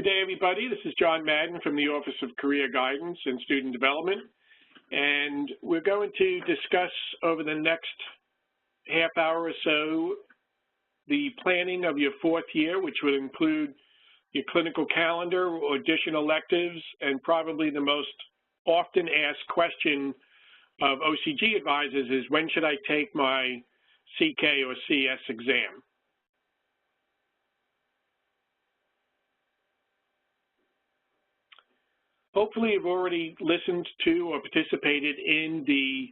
Good day, everybody. This is John Madden from the Office of Career Guidance and Student Development, and we're going to discuss over the next half hour or so the planning of your fourth year, which would include your clinical calendar, audition electives, and probably the most often asked question of OCG advisors is, when should I take my CK or CS exam? Hopefully you've already listened to or participated in the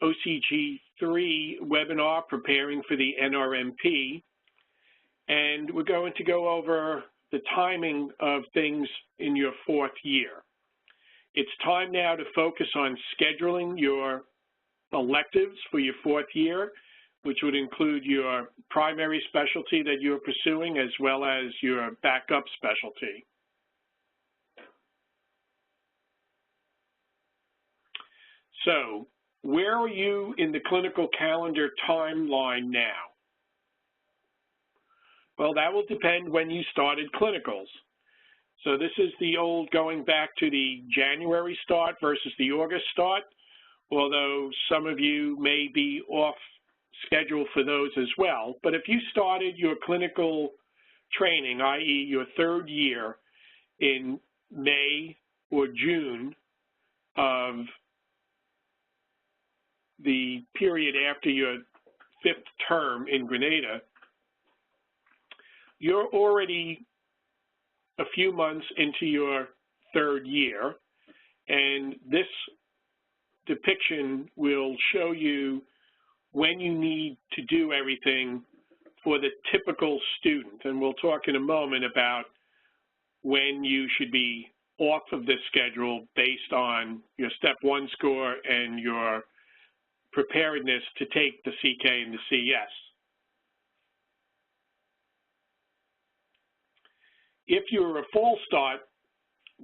OCG3 webinar, Preparing for the NRMP, and we're going to go over the timing of things in your fourth year. It's time now to focus on scheduling your electives for your fourth year, which would include your primary specialty that you're pursuing as well as your backup specialty. So, where are you in the clinical calendar timeline now? Well, that will depend when you started clinicals. So this is the old going back to the January start versus the August start, although some of you may be off schedule for those as well. But if you started your clinical training, i.e. your third year, in May or June of the period after your fifth term in Grenada, you're already a few months into your third year, and this depiction will show you when you need to do everything for the typical student. And we'll talk in a moment about when you should be off of this schedule based on your Step 1 score and your preparedness to take the CK and the CS. If you're a fall start,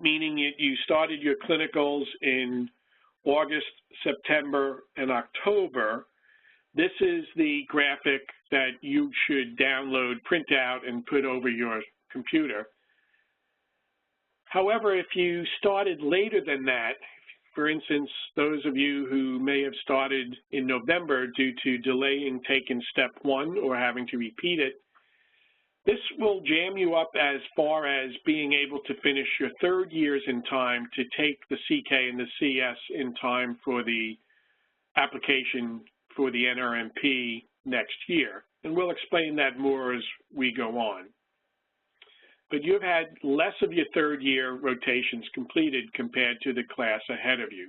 meaning you started your clinicals in August, September, and October, this is the graphic that you should download, print out, and put over your computer. However, if you started later than that, for instance, those of you who may have started in November due to delaying taking Step 1 or having to repeat it, this will jam you up as far as being able to finish your third years in time to take the CK and the CS in time for the application for the NRMP next year. And we'll explain that more as we go on. But you've had less of your third year rotations completed compared to the class ahead of you.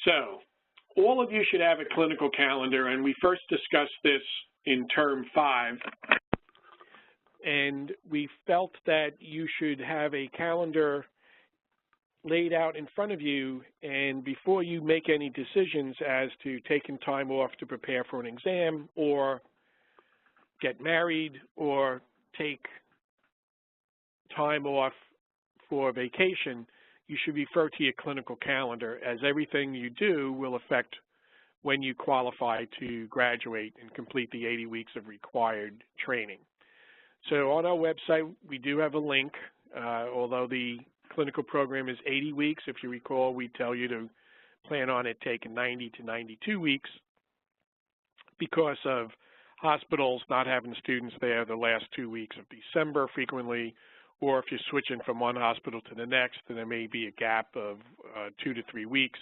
So, all of you should have a clinical calendar, and we first discussed this in Term 5, and we felt that you should have a calendar laid out in front of you, and before you make any decisions as to taking time off to prepare for an exam or get married or take time off for vacation, you should refer to your clinical calendar, as everything you do will affect when you qualify to graduate and complete the 80 weeks of required training. So on our website, we do have a link, although the clinical program is 80 weeks. If you recall, we tell you to plan on it taking 90 to 92 weeks because of hospitals not having students there the last 2 weeks of December frequently, or if you're switching from one hospital to the next, then there may be a gap of 2 to 3 weeks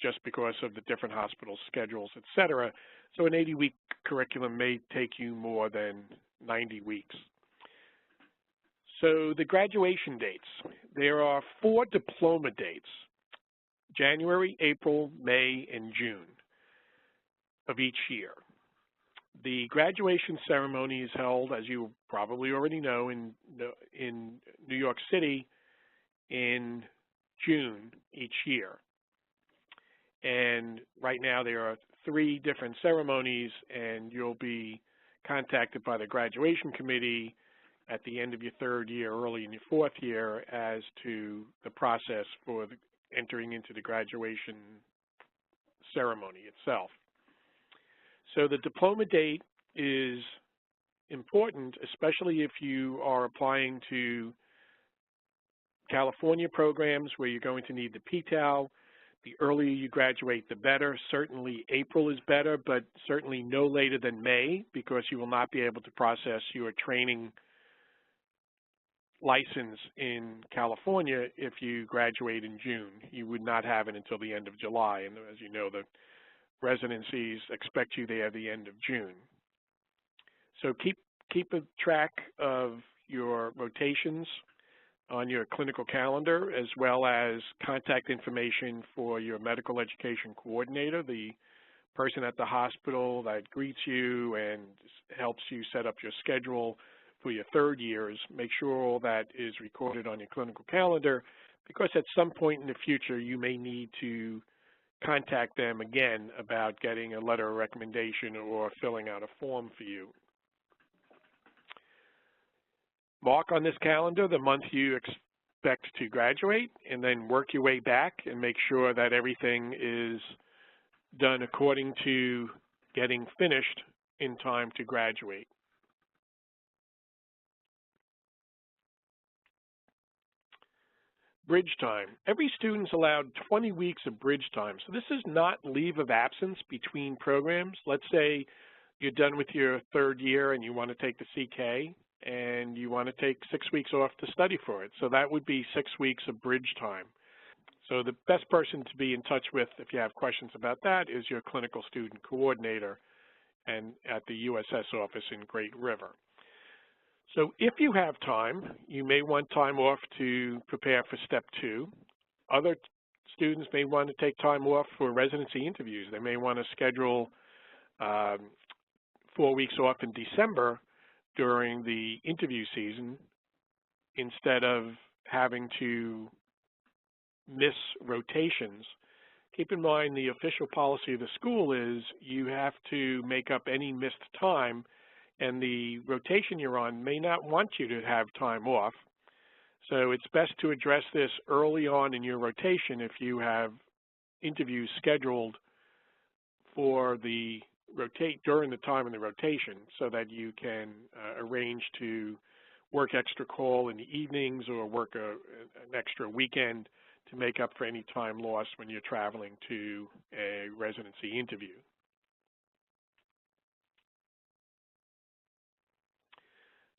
just because of the different hospital schedules, et cetera. So an 80-week curriculum may take you more than 90 weeks. So the graduation dates, there are 4 diploma dates: January, April, May, and June of each year. The graduation ceremony is held, as you probably already know, in New York City in June each year. And right now there are 3 different ceremonies, and you'll be contacted by the graduation committee at the end of your third year, early in your fourth year, as to the process for entering into the graduation ceremony itself. So the diploma date is important, especially if you are applying to California programs where you're going to need the PTAL. The earlier you graduate, the better. Certainly April is better, but certainly no later than May, because you will not be able to process your training license in California if you graduate in June. You would not have it until the end of July, and as you know, the residencies expect you there at the end of June. So keep a track of your rotations on your clinical calendar, as well as contact information for your medical education coordinator, the person at the hospital that greets you and helps you set up your schedule for your third years. Make sure all that is recorded on your clinical calendar, because at some point in the future you may need to contact them again about getting a letter of recommendation or filling out a form for you. Mark on this calendar the month you expect to graduate, and then work your way back and make sure that everything is done according to getting finished in time to graduate. Bridge time. Every student's allowed 20 weeks of bridge time. So this is not leave of absence between programs. Let's say you're done with your third year and you want to take the CK, and you want to take 6 weeks off to study for it. So that would be 6 weeks of bridge time. So the best person to be in touch with if you have questions about that is your clinical student coordinator and at the USS office in Great River. So if you have time, you may want time off to prepare for step 2. Other students may want to take time off for residency interviews. They may want to schedule 4 weeks off in December during the interview season instead of having to miss rotations. Keep in mind the official policy of the school is you have to make up any missed time, and the rotation you're on may not want you to have time off. So it's best to address this early on in your rotation if you have interviews scheduled for the during the time in the rotation, so that you can arrange to work extra call in the evenings or work an extra weekend to make up for any time lost when you're traveling to a residency interview.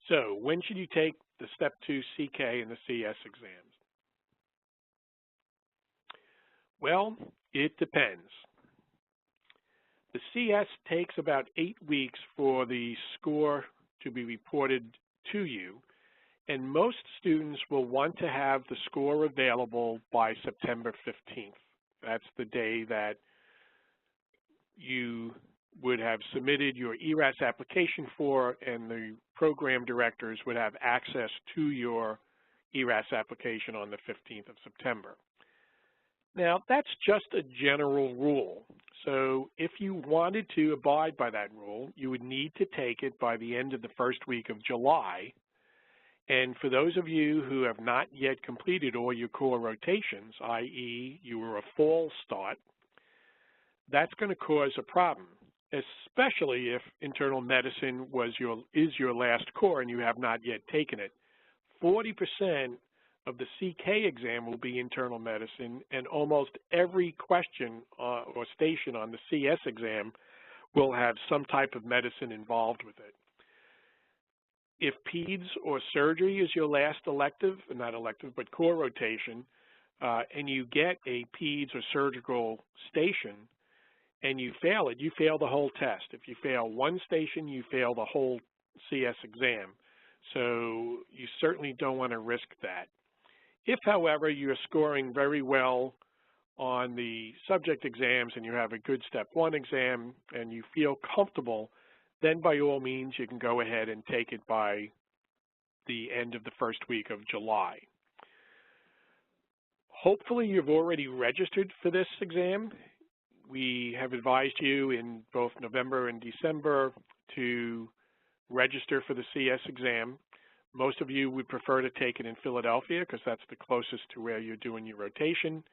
So when should you take the Step 2 CK and the CS exams? Well, it depends. The CS takes about 8 weeks for the score to be reported to you, and most students will want to have the score available by September 15th. That's the day that you would have submitted your ERAS application for, and the program directors would have access to your ERAS application on the 15th of September. Now, that's just a general rule. So if you wanted to abide by that rule, you would need to take it by the end of the first week of July. And for those of you who have not yet completed all your core rotations, i.e. you were a fall start, that's going to cause a problem, especially if internal medicine is your last core and you have not yet taken it. 40% of the CK exam will be internal medicine, and almost every question or station on the CS exam will have some type of medicine involved with it. If peds or surgery is your last elective, not elective, but core rotation, and you get a peds or surgical station and you fail it, you fail the whole test. If you fail one station, you fail the whole CS exam. So you certainly don't want to risk that. If, however, you're scoring very well on the subject exams and you have a good Step 1 exam and you feel comfortable, then by all means you can go ahead and take it by the end of the first week of July. Hopefully you've already registered for this exam. We have advised you in both November and December to register for the CS exam. Most of you would prefer to take it in Philadelphia because that's the closest to where you're doing your rotation.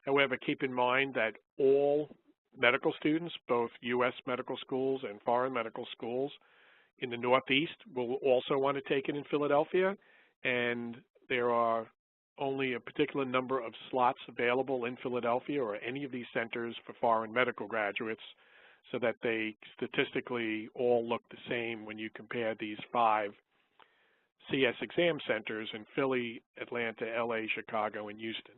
However, keep in mind that all medical students, both U.S. medical schools and foreign medical schools, in the Northeast will also want to take it in Philadelphia, and there are only a particular number of slots available in Philadelphia or any of these centers for foreign medical graduates, so that they statistically all look the same when you compare these 5 CS exam centers in Philly, Atlanta, LA, Chicago, and Houston.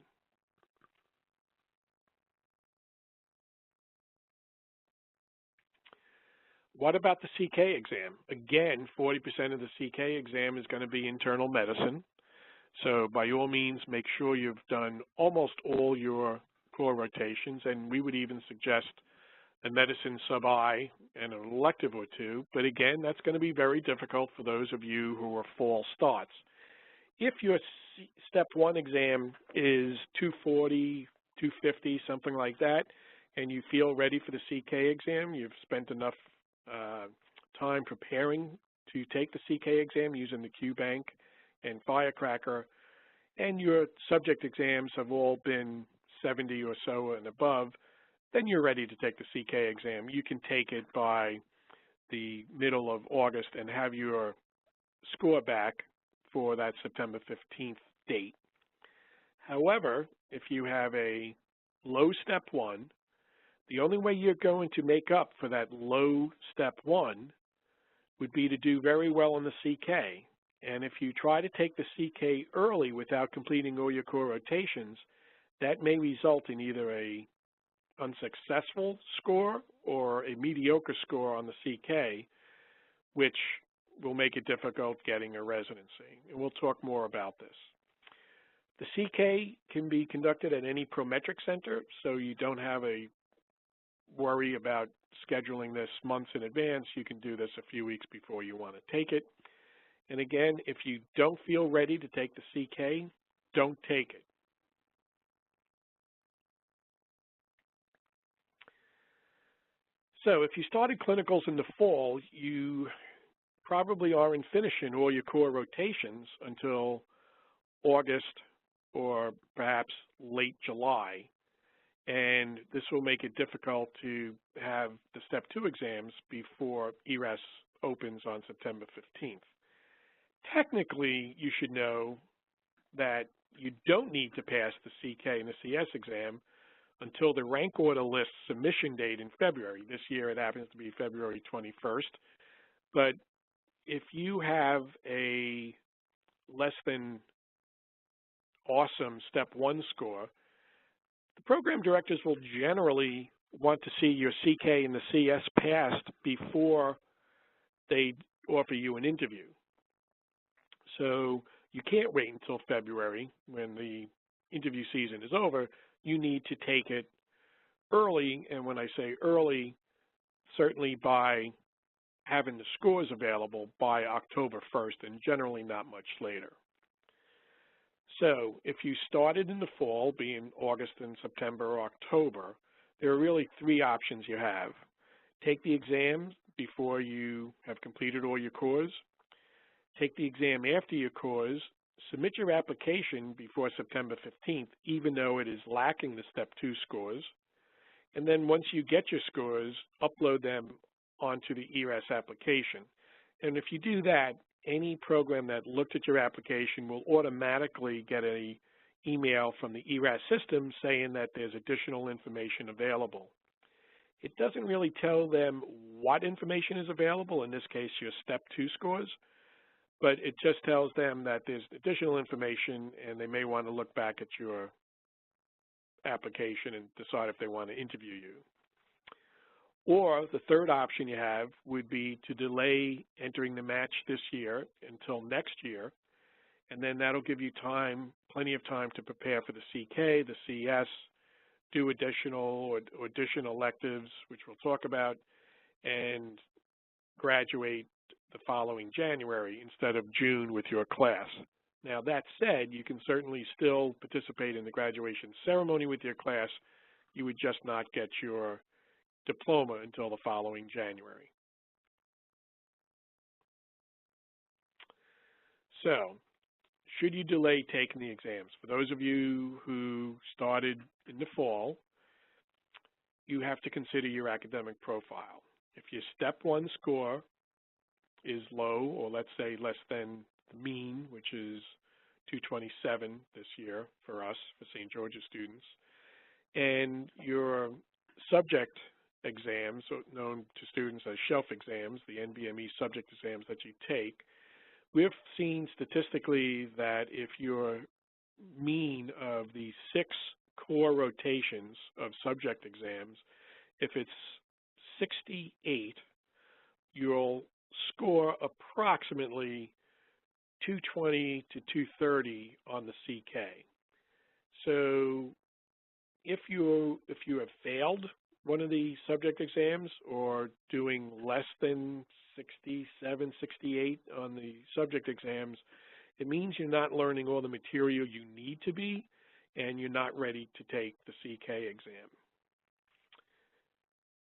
What about the CK exam? Again, 40% of the CK exam is going to be internal medicine. So by all means, make sure you've done almost all your core rotations, and we would even suggest a medicine sub-I and an elective or 2. But again, that's going to be very difficult for those of you who are fall starts. If your step 1 exam is 240, 250, something like that, and you feel ready for the CK exam, you've spent enough time preparing to take the CK exam using the QBank and Firecracker, and your subject exams have all been 70 or so and above, then you're ready to take the CK exam. You can take it by the middle of August and have your score back for that September 15th date. However, if you have a low step 1, the only way you're going to make up for that low step 1 would be to do very well in the CK. And if you try to take the CK early without completing all your core rotations, that may result in either a unsuccessful score or a mediocre score on the CK, which will make it difficult getting a residency. And we'll talk more about this. The CK can be conducted at any Prometric center, so you don't have a worry about scheduling this months in advance. You can do this a few weeks before you want to take it. And again, if you don't feel ready to take the CK, don't take it. So if you started clinicals in the fall, you probably aren't finishing all your core rotations until August or perhaps late July. And this will make it difficult to have the Step 2 exams before ERAS opens on September 15th. Technically, you should know that you don't need to pass the CK and the CS exam until the rank order list submission date in February. This year it happens to be February 21st. But if you have a less than awesome Step 1 score, the program directors will generally want to see your CK and the CS passed before they offer you an interview. So you can't wait until February when the interview season is over. You need to take it early, and when I say early, certainly by having the scores available by October 1st, and generally not much later. So if you started in the fall, being August and September or October, there are really 3 options you have. Take the exam before you have completed all your cores. Take the exam after your cores. Submit your application before September 15th, even though it is lacking the Step 2 scores. And then once you get your scores, upload them onto the ERAS application. And if you do that, any program that looked at your application will automatically get an email from the ERAS system saying that there's additional information available. It doesn't really tell them what information is available, in this case your Step 2 scores, but it just tells them that there's additional information and they may want to look back at your application and decide if they want to interview you. Or the third option you have would be to delay entering the match this year until next year, and then that'll give you time, plenty of time to prepare for the CK, the CS, do additional electives, which we'll talk about, and graduate the following January instead of June with your class. Now that said, you can certainly still participate in the graduation ceremony with your class. You would just not get your diploma until the following January. So, should you delay taking the exams? For those of you who started in the fall, you have to consider your academic profile. If your Step 1 score is low, or let's say less than the mean, which is 227 this year for us, for St. George's students, and your subject exams, known to students as shelf exams, the NBME subject exams that you take, we've seen statistically that if your mean of the 6 core rotations of subject exams, if it's 68, you'll score approximately 220 to 230 on the CK. So if you have failed one of the subject exams or doing less than 67, 68 on the subject exams, it means you're not learning all the material you need to be, and you're not ready to take the CK exam.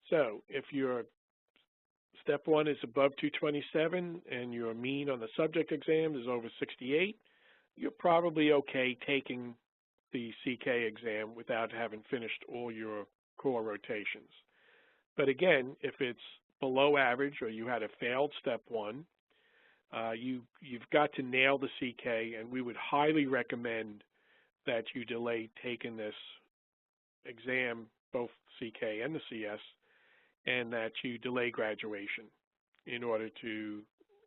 So if your step 1 is above 227 and your mean on the subject exam is over 68, you're probably okay taking the CK exam without having finished all your core rotations. But again, if it's below average or you had a failed step 1, you've got to nail the CK, and we would highly recommend that you delay taking this exam, both CK and the CS, and that you delay graduation in order to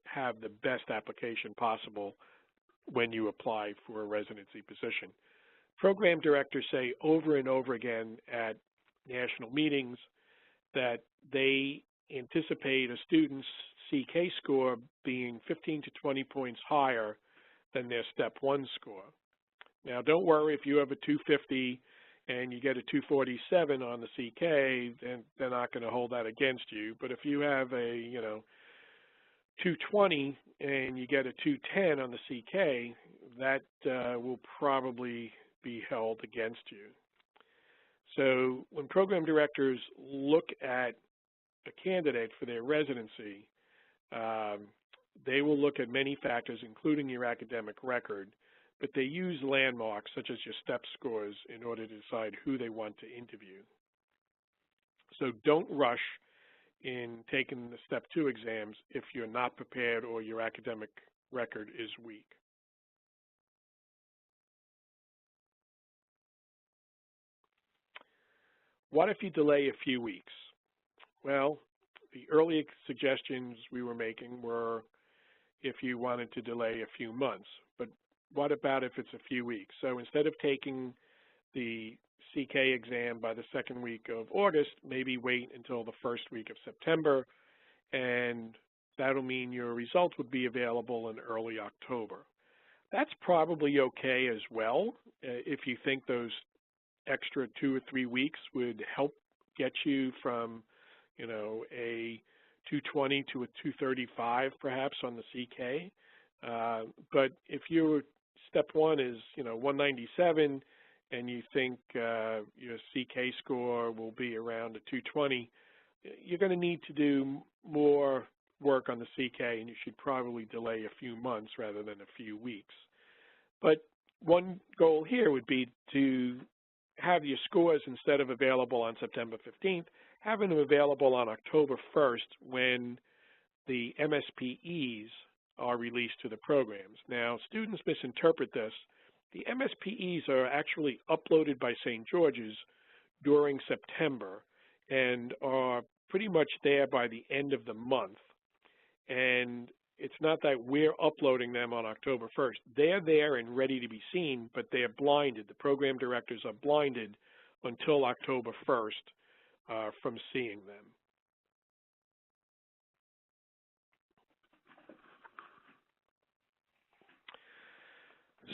have the best application possible when you apply for a residency position. Program directors say over and over again at national meetings that they anticipate a student's CK score being 15 to 20 points higher than their step 1 score. Now, don't worry if you have a 250 and you get a 247 on the CK, then they're not going to hold that against you. But if you have a 220 and you get a 210 on the CK, that will probably be held against you. So when program directors look at a candidate for their residency, they will look at many factors, including your academic record, but they use landmarks such as your step scores in order to decide who they want to interview. So don't rush in taking the step 2 exams if you're not prepared or your academic record is weak. What if you delay a few weeks? Well, the early suggestions we were making were if you wanted to delay a few months, but what about if it's a few weeks? So instead of taking the CK exam by the 2nd week of August, maybe wait until the 1st week of September, and that'll mean your results would be available in early October. That's probably okay as well if you think those extra 2 or 3 weeks would help get you from, a 220 to a 235 perhaps on the CK. But if your step 1 is, 197 and you think your CK score will be around a 220, you're going to need to do more work on the CK, and you should probably delay a few months rather than a few weeks. But one goal here would be to have your scores, instead of available on September 15th, having them available on October 1st when the MSPEs are released to the programs. Now, students misinterpret this. The MSPEs are actually uploaded by St. George's during September and are pretty much there by the end of the month. And it's not that we're uploading them on October 1st. They're there and ready to be seen, but they're blinded. The program directors are blinded until October 1st from seeing them.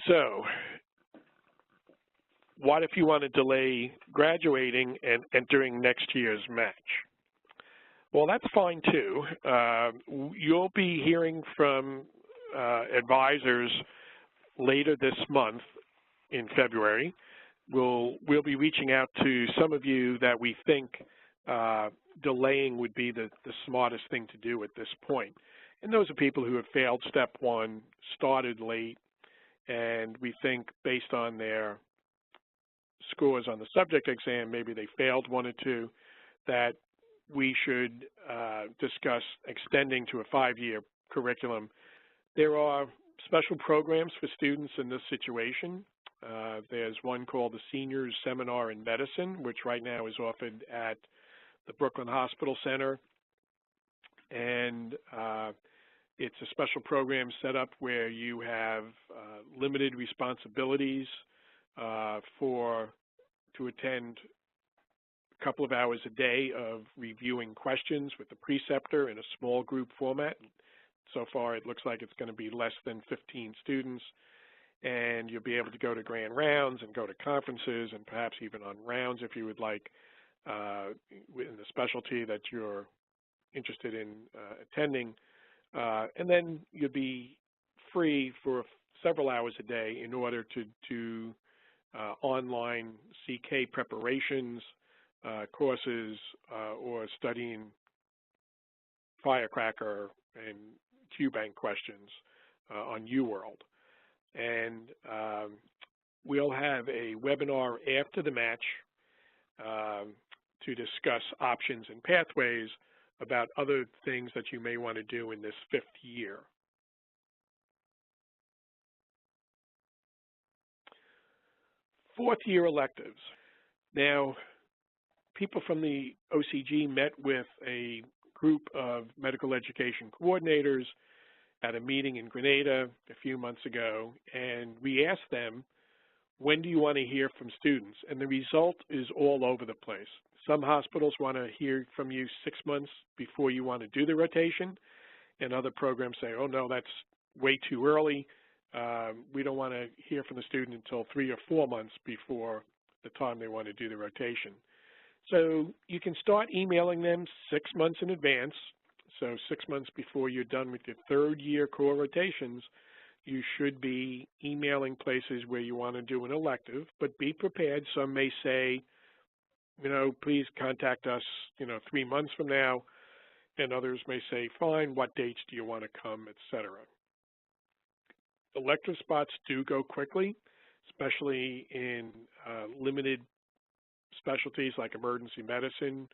So what if you want to delay graduating and entering next year's match? Well, that's fine too. You'll be hearing from advisors later this month in February. We'll be reaching out to some of you that we think delaying would be the smartest thing to do at this point. And those are people who have failed step 1, started late, and we think based on their scores on the subject exam, maybe they failed 1 or 2, that we should discuss extending to a 5-year curriculum. There are special programs for students in this situation. There's one called the Seniors Seminar in Medicine, which right now is offered at the Brooklyn Hospital Center. And it's a special program set up where you have limited responsibilities to attend a couple of hours a day of reviewing questions with the preceptor in a small group format. So far, it looks like it's going to be less than 15 students, and you'll be able to go to grand rounds and go to conferences and perhaps even on rounds if you would like in the specialty that you're interested in attending. And then you'll be free for several hours a day in order to do online CK preparations, courses, or studying Firecracker and QBank questions on UWorld. And we'll have a webinar after the match to discuss options and pathways about other things that you may want to do in this 5th year. Fourth-year electives. Now, people from the OCG met with a group of medical education coordinators at a meeting in Grenada a few months ago, and we asked them, when do you want to hear from students? And the result is all over the place. Some hospitals want to hear from you 6 months before you want to do the rotation, and other programs say, oh no, that's way too early. We don't want to hear from the student until 3 or 4 months before the time they want to do the rotation. So you can start emailing them 6 months in advance. So 6 months before you're done with your 3rd year core rotations, you should be emailing places where you want to do an elective, but be prepared. Some may say, you know, please contact us, 3 months from now, and others may say, fine, what dates do you want to come, etc. Elective spots do go quickly, especially in limited specialties like emergency medicine,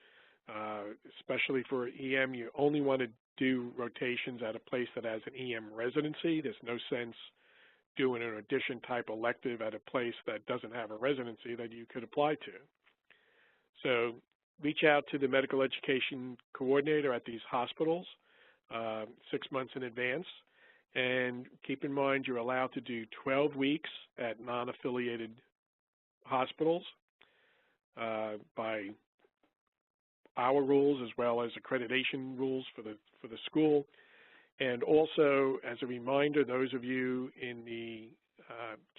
especially for EM. You only want to do rotations at a place that has an EM residency. There's no sense doing an audition type elective at a place that doesn't have a residency that you could apply to. So reach out to the medical education coordinator at these hospitals 6 months in advance. And keep in mind you're allowed to do 12 weeks at non-affiliated hospitals by our rules as well as accreditation rules for the school. And also, as a reminder, those of you in the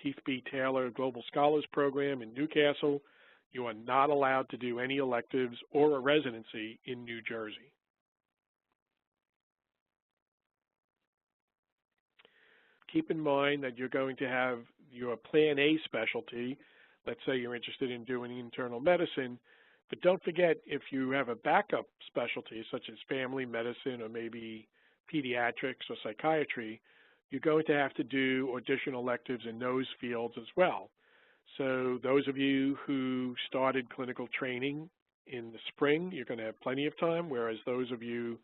Keith B. Taylor Global Scholars Program in Newcastle, you are not allowed to do any electives or a residency in New Jersey. Keep in mind that you're going to have your Plan A specialty. Let's say you're interested in doing internal medicine, but don't forget, if you have a backup specialty such as family medicine or maybe pediatrics or psychiatry, you're going to have to do audition electives in those fields as well. So those of you who started clinical training in the spring, you're going to have plenty of time, whereas those of you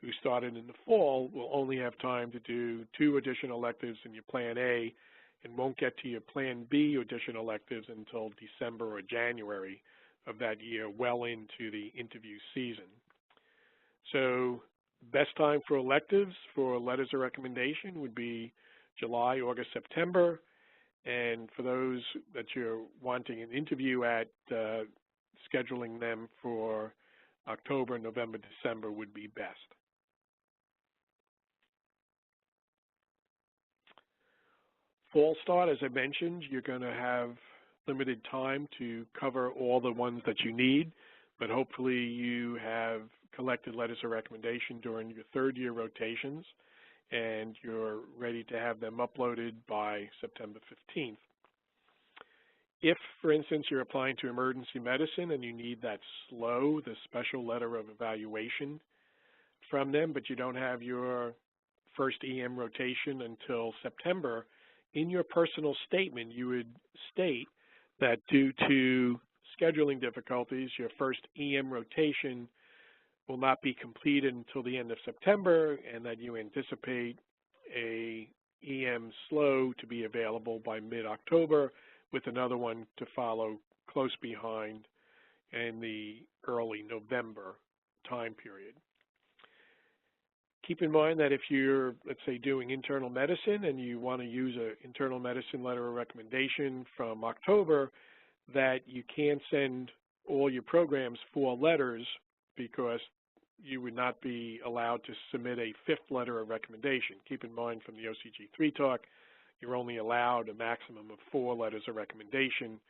who started in the fall will only have time to do 2 audition electives in your Plan A and won't get to your Plan B audition electives until December or January of that year, well into the interview season. So best time for electives for letters of recommendation would be July, August, September. And for those that you're wanting an interview at, scheduling them for October, November, December would be best. Fall start, as I mentioned, you're going to have limited time to cover all the ones that you need, but hopefully you have collected letters of recommendation during your 3rd year rotations, and you're ready to have them uploaded by September 15th. If, for instance, you're applying to emergency medicine and you need that SLO, the special letter of evaluation from them, but you don't have your first EM rotation until September, in your personal statement, you would state that due to scheduling difficulties, your first EM rotation will not be completed until the end of September, and that you anticipate a EM SLO to be available by mid-October, with another one to follow close behind in the early November time period. Keep in mind that if you're, let's say, doing internal medicine and you want to use an internal medicine letter of recommendation from October, that you can't send all your programs 4 letters, because you would not be allowed to submit a 5th letter of recommendation. Keep in mind from the OCG3 talk, you're only allowed a maximum of 4 letters of recommendation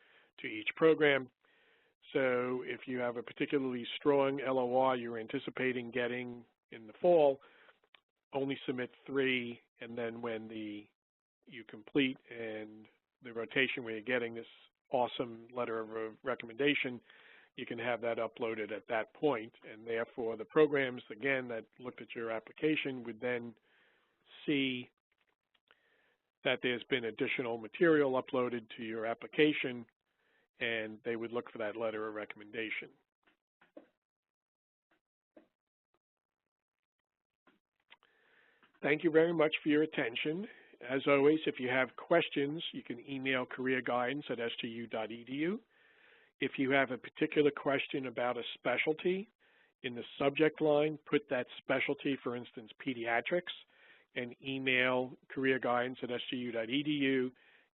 to each program. So if you have a particularly strong LOR you're anticipating getting in the fall, only submit 3, and then when you complete and the rotation where you're getting this awesome letter of recommendation, you can have that uploaded at that point, and therefore the programs, again, that looked at your application would then see that there's been additional material uploaded to your application, and they would look for that letter of recommendation. Thank you very much for your attention. As always, if you have questions, you can email careerguidance@sgu.edu. If you have a particular question about a specialty, in the subject line, put that specialty, for instance, pediatrics, and email careerguidance@sgu.edu,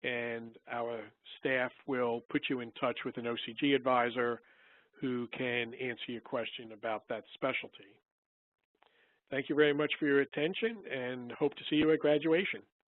and our staff will put you in touch with an OCG advisor who can answer your question about that specialty. Thank you very much for your attention, and hope to see you at graduation.